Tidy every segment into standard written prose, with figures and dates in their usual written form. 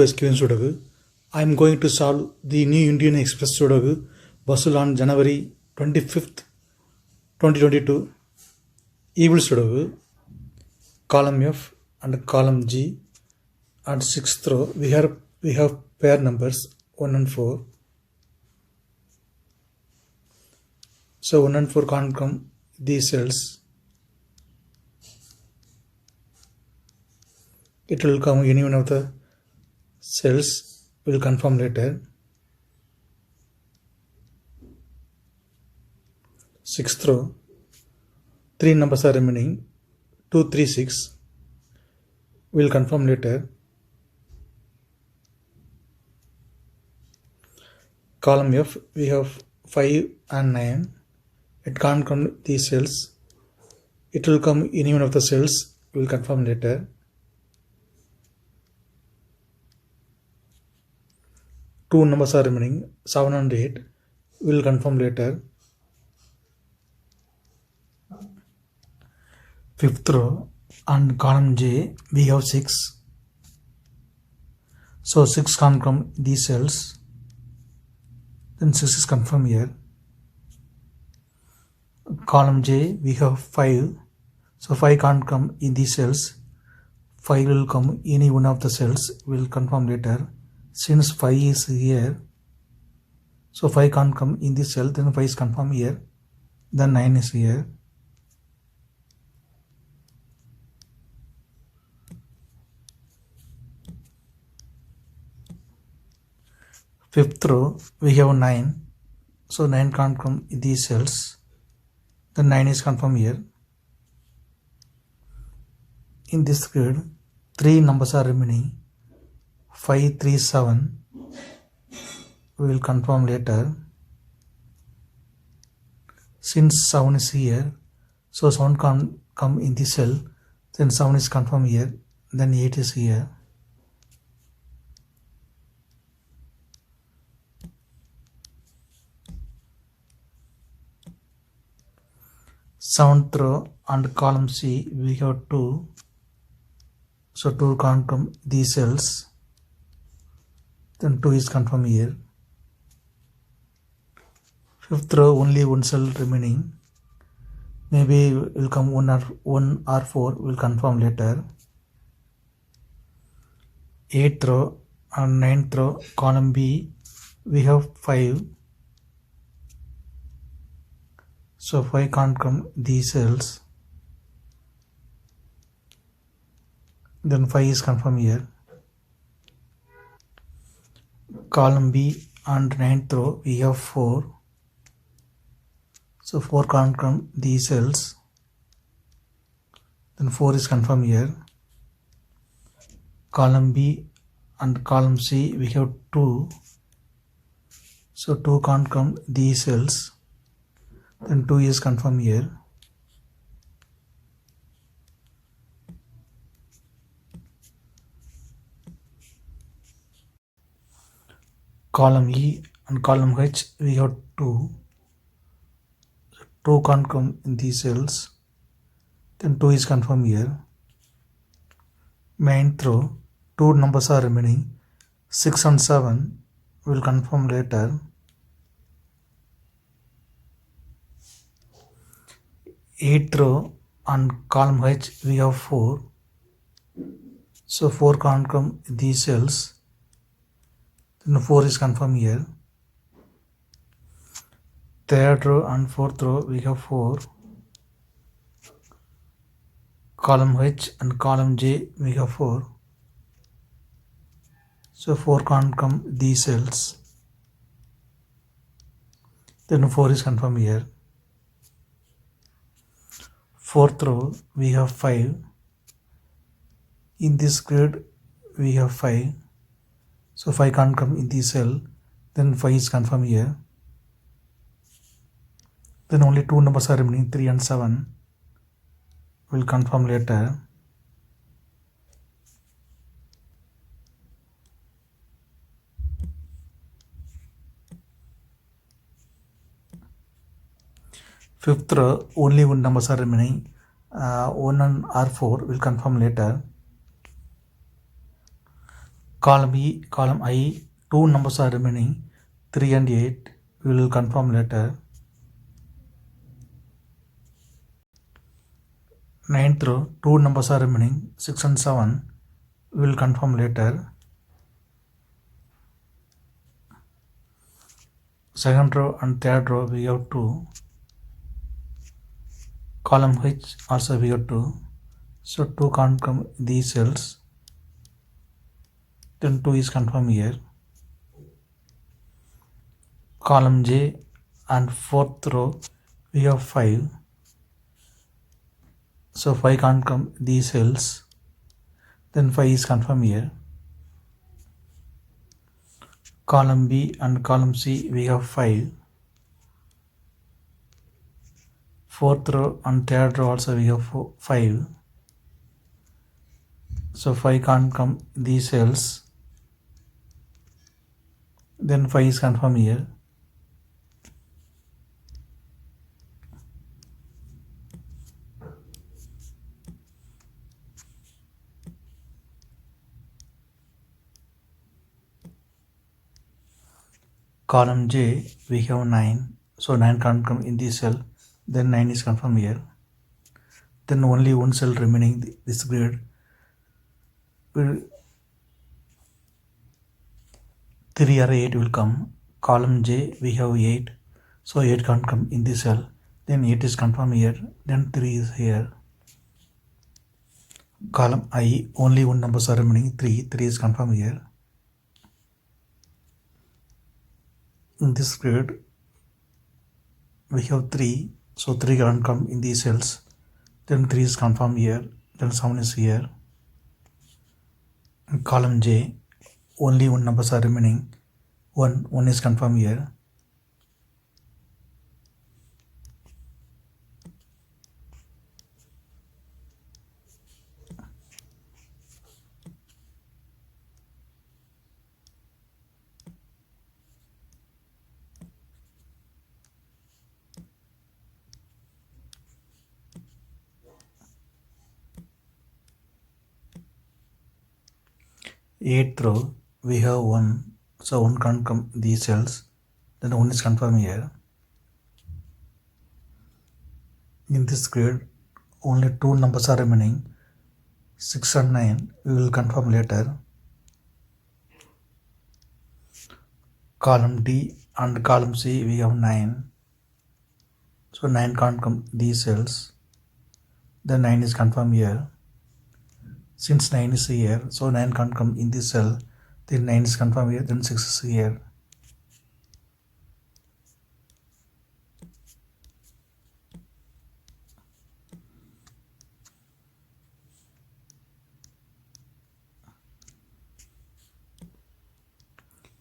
SkVm Sudoku. I am going to solve the New Indian Express Sudoku Basul on January 25th, 2022. Evil Sudoku, column F and column G. At 6th row, we have pair numbers 1 and 4. So 1 and 4 can't come these cells. It will come any one of the cells. Will confirm later. 6th row, 3 numbers are remaining, 2, 3, 6. Will confirm later. Column F, we have 5 and 9. It can't come these cells. It will come any one of the cells. Will confirm later. Two numbers are remaining, 7 and 8. Will confirm later. 5th row and column J, we have 6. So 6 can't come these cells. Then 6 is confirmed here. Column J, we have 5. So 5 can't come in these cells. 5 will come any one of the cells. Will confirm later. Since 5 is here, so 5 can't come in this cell, then 5 is confirmed here, then 9 is here. Fifth row, we have 9, so 9 can't come in these cells, then 9 is confirmed here. In this grid, 3 numbers are remaining. 5, 3, 7. We will confirm later. Since 7 is here, so 7 can't come in the cell, then 7 is confirmed here, then 8 is here. Seventh row and column C, we have 2. So 2 can't come these cells. Then 2 is confirmed here. 5th row, only one cell remaining. Maybe will come 1 or 4. Will confirm later. 8th row and 9th row, column B, we have 5. So 5 can't come these cells. Then 5 is confirmed here. Column B and 9th row, we have 4. So 4 can't come these cells. Then 4 is confirmed here. Column B and column C, we have 2. So 2 can't come these cells. Then 2 is confirmed here. Column E and column H, we have 2. 2 can't come in these cells. Then 2 is confirmed here. 9th row, 2 numbers are remaining. 6 and 7 will confirm later. 8th row and column H, we have 4. So 4 can't come in these cells. Then 4 is confirmed here. 3rd row and 4th row, we have 4. Column H and column J, we have 4. So 4 can't come these cells. Then 4 is confirmed here. 4th row, we have 5. In this grid, we have 5. So 5 can't come in this cell. Then 5 is confirmed here. Then only 2 numbers are remaining, 3 and 7. Will confirm later. Fifth row, only one numbers are remaining. 1 and R4 will confirm later. Column E, column I, two numbers are remaining, 3 and 8. We will confirm later. Ninth row, two numbers are remaining, 6 and 7. We will confirm later. Second row and third row we have 2. Column H also we have 2. So 2 can't come in these cells. Then 2 is confirmed here. Column J and fourth row we have 5. So 5 can't come in these cells. Then 5 is confirmed here. Column B and column C we have 5. Fourth row and third row also we have 5. So 5 can't come in these cells. Then 5 is confirmed here. Column J we have 9. So 9 can't come in this cell. Then 9 is confirmed here. Then only one cell remaining this grid. 3 or 8 will come. Column J we have 8. So 8 can't come in this cell. Then 8 is confirmed here. Then 3 is here. Column I, only one numbers are remaining, 3. 3 is confirmed here. In this grid we have 3. So 3 can't come in these cells. Then 3 is confirmed here. Then 7 is here. In column J, only one numbers are remaining. 1 is confirmed here. Eighth row we have 1. So 1 can't come in these cells. Then 1 is confirmed here. In this grid, only 2 numbers are remaining, 6 and 9. We will confirm later. Column D and column C we have 9. So 9 can't come these cells. Then 9 is confirmed here. Since 9 is here, so 9 can't come in this cell. Then 9 is confirmed here. Then 6 is here.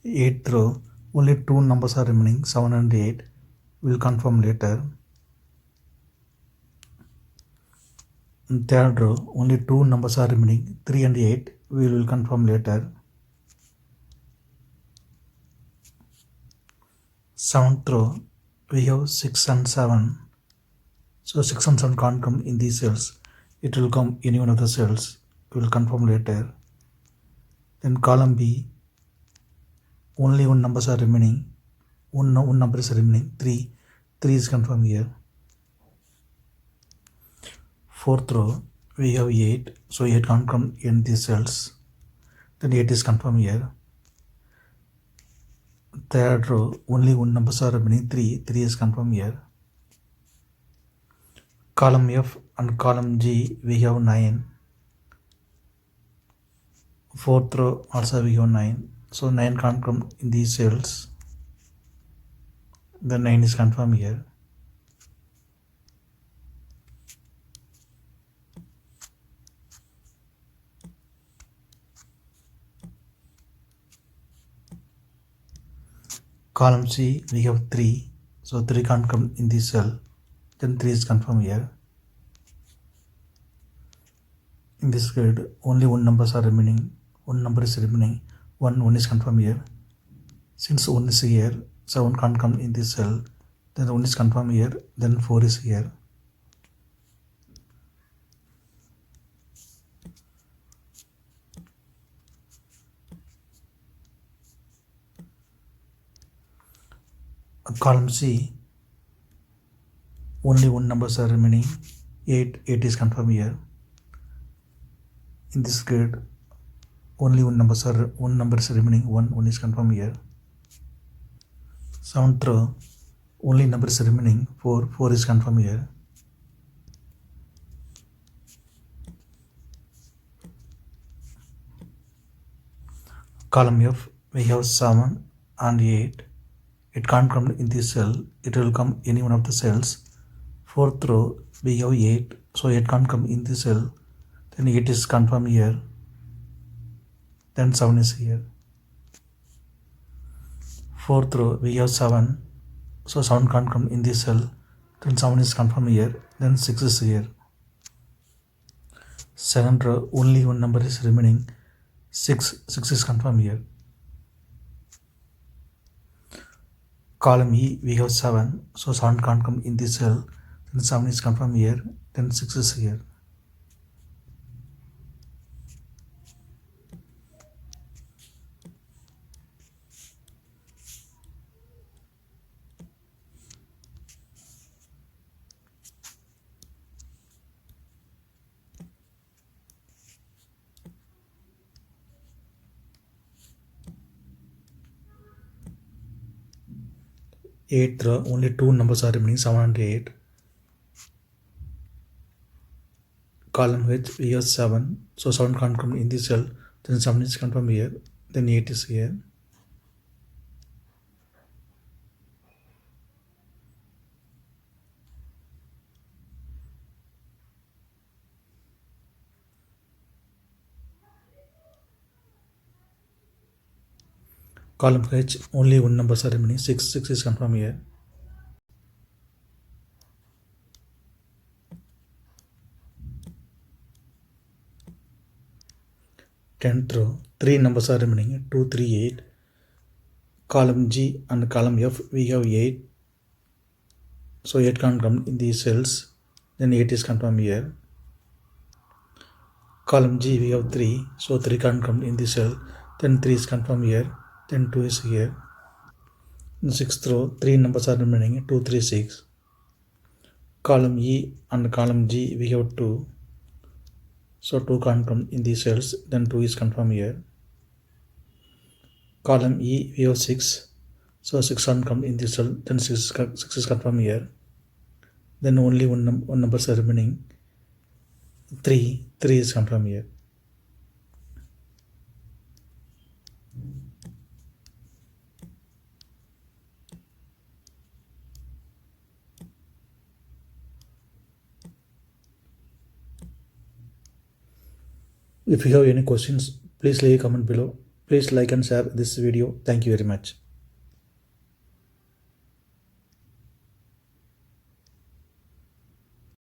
Eighth row, only 2 numbers are remaining, 7 and 8. We will confirm later. In third row, only 2 numbers are remaining, 3 and 8. We will confirm later. Seventh row, we have 6 and 7. So 6 and 7 can't come in these cells. It will come in one of the cells. We will confirm later. Then column B, only 1 numbers are remaining. One number is remaining, 3. 3 is confirmed here. Fourth row, we have 8. So 8 can't come in these cells. Then 8 is confirmed here. Third row, only 1 numbers are remaining, 3. 3 is confirmed here. Column F and column G, we have 9. Fourth row also we have 9. So 9 can't come in these cells. Then 9 is confirmed here. Column C, we have 3. So 3 can't come in this cell. Then 3 is confirmed here. In this grid, only 1 numbers are remaining. 1 number is remaining. 1 is confirmed here. Since 1 is here, so 1 can't come in this cell. Then 1 is confirmed here. Then 4 is here. Column C, only one numbers are remaining. 8 is confirmed here. In this grid, only one number is remaining. 1 is confirmed here. 7th row, only number is remaining. 4 is confirmed here. Column F, we have 7 and 8. It can't come in this cell. It will come any one of the cells. 4th row, we have 8. So 8 can't come in this cell. Then 8 is confirmed here. Then 7 is here. 4th row, we have 7. So 7 can't come in this cell. Then 7 is confirmed here. Then 6 is here. 2nd row, only one number is remaining. 6 is confirmed here. Column E, we have 7. So 7 can't come in this cell. Then 7 is confirmed here. Then 6 is here. Eighth row, only two numbers are remaining, 7 and 8. Column H, we have 7. So 7 can't come in this cell. Then 7 is confirmed here. Then 8 is here. Column H, only one numbers are remaining. 6 is confirmed here. Tenth row, 3 numbers are remaining. 2, 3, 8. Column G and column F, we have 8. So 8 can't come in these cells. Then 8 is confirmed here. Column G, we have 3. So 3 can't come in this cell. Then 3 is confirmed here. Then 2 is here. In 6th row, 3 numbers are remaining. 2, 3, 6. Column E and column G, we have 2. So 2 can't come in these cells. Then 2 is confirmed here. Column E, we have 6. So 6 can't come in this cell. Then 6 is confirmed here. Then only one number is remaining. 3 is confirmed here. If you have any questions, please leave a comment below. Please like and share this video. Thank you very much.